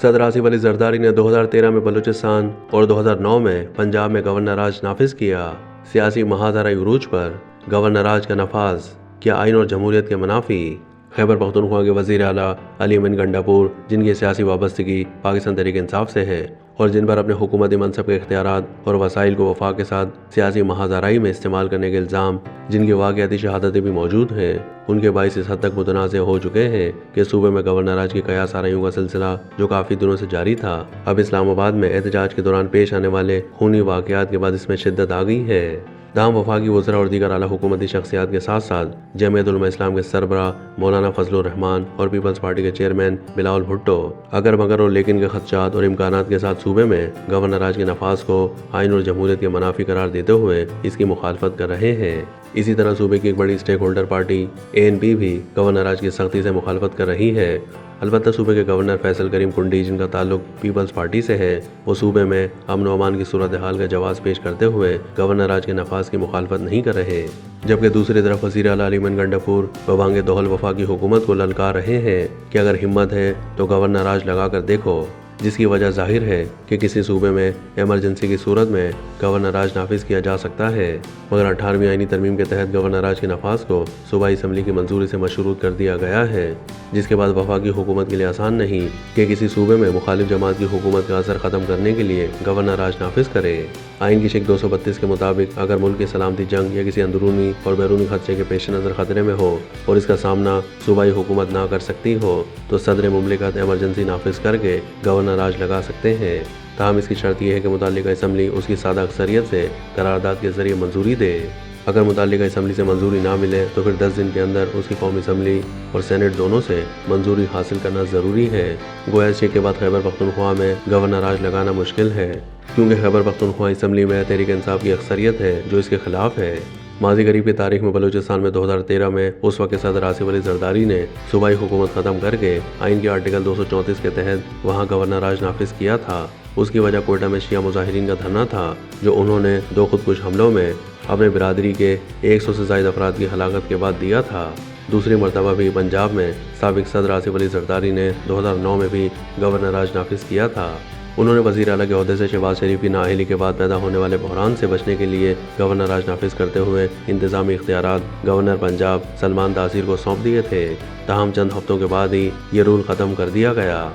صدر آصف علی زرداری نے 2013 میں بلوچستان اور 2009 میں پنجاب میں گورنر راج نافذ کیا۔ سیاسی محاذرہ عروج پر گورنر راج کا نفاذ کیا آئین اور جمہوریت کے منافی؟ خیبر پختونخوا کے وزیر اعلیٰ علی امین گنڈاپور، جن کی سیاسی وابستگی پاکستان تحریک انصاف سے ہے اور جن پر اپنے حکومتی منصب کے اختیارات اور وسائل کو وفاق کے ساتھ سیاسی محاذرائی میں استعمال کرنے کے الزام، جن کی واقعاتی شہادتیں بھی موجود ہیں، ان کے باعث اس حد تک متنازع ہو چکے ہیں کہ صوبے میں گورنر راج کی قیاس آرائیوں کا سلسلہ جو کافی دنوں سے جاری تھا، اب اسلام آباد میں احتجاج کے دوران پیش آنے والے خونی واقعات کے بعد اس میں شدت آ گئی ہے۔ تاہم وفاقی وزراء اور دیگر اعلیٰ حکومتی شخصیات کے ساتھ ساتھ جمعیت علماء اسلام کے سربراہ مولانا فضل الرحمان اور پیپلز پارٹی کے چیئرمین بلاول بھٹو اگر مگر اور لیکن کے خدشات اور امکانات کے ساتھ صوبے میں گورنر راج کے نفاذ کو آئین اور جمہوریت کے منافی قرار دیتے ہوئے اس کی مخالفت کر رہے ہیں۔ اسی طرح صوبے کی ایک بڑی اسٹیک ہولڈر پارٹی ANP بھی گورنر راج کی سختی سے مخالفت کر رہی ہے۔ البتہ صوبے کے گورنر فیصل کریم کنڈی، جن کا تعلق پیپلز پارٹی سے ہے، وہ صوبے میں امن و امان کی صورتحال کا جواز پیش کرتے ہوئے گورنر راج کے نفاذ کی مخالفت نہیں کر رہے، جبکہ دوسری طرف وزیر اعلیٰ علی امین گنڈاپور ببانگ دوحل وفاقی حکومت کو للکار رہے ہیں کہ اگر ہمت ہے تو گورنر راج لگا کر دیکھو، جس کی وجہ ظاہر ہے کہ کسی صوبے میں ایمرجنسی کی صورت میں گورنر راج نافذ کیا جا سکتا ہے، مگر 18ویں آئینی ترمیم کے تحت گورنر راج کے نفاذ کو صوبائی اسمبلی کی منظوری سے مشروط کر دیا گیا ہے، جس کے بعد وفاقی حکومت کے لیے آسان نہیں کہ کسی صوبے میں مخالف جماعت کی حکومت کا اثر ختم کرنے کے لیے گورنر راج نافذ کرے۔ آئین کی شق 232 کے مطابق اگر ملک کی سلامتی جنگ یا کسی اندرونی اور بیرونی خدشے کے پیش نظر خطرے میں ہو اور اس کا سامنا صوبائی حکومت نہ کر سکتی ہو تو صدر مملکت ایمرجنسی نافذ کر کے گورنر راج لگا سکتے ہیں۔ تاہم اس کی شرط یہ ہے کہ متعلقہ اسمبلی اس کی سادہ اکثریت سے قرارداد کے ذریعے منظوری دے۔ اگر متعلقہ اسمبلی سے منظوری نہ ملے تو پھر 10 دن کے اندر اس کی قومی اسمبلی اور سینٹ دونوں سے منظوری حاصل کرنا ضروری ہے۔ گویا اس چیک کے بعد خیبر پختونخوا میں گورنر راج لگانا مشکل ہے، کیونکہ خیبر پختونخوا اسمبلی میں تحریک انصاف کی اکثریت ہے جو اس کے خلاف ہے۔ ماضی قریب کی تاریخ میں بلوچستان میں 2013 میں اس وقت صدر آصف علی زرداری نے صوبائی حکومت ختم کر کے آئین کے آرٹیکل 234 کے تحت وہاں گورنر راج نافذ کیا تھا۔ اس کی وجہ کوئٹہ میں شیعہ مظاہرین کا دھرنا تھا جو انہوں نے 2 خودکش حملوں میں اپنے برادری کے 100 سے زائد افراد کی ہلاکت کے بعد دیا تھا۔ دوسری مرتبہ بھی پنجاب میں سابق صدر آصف علی زرداری نے 2009 میں بھی گورنر راج نافذ کیا تھا۔ انہوں نے وزیر اعلیٰ کے عہدے سے شہباز شریف کی نااہلی کے بعد پیدا ہونے والے بحران سے بچنے کے لیے گورنر راج نافذ کرتے ہوئے انتظامی اختیارات گورنر پنجاب سلمان تاثیر کو سونپ دیے تھے، تاہم چند ہفتوں کے بعد ہی یہ رول ختم کر دیا گیا۔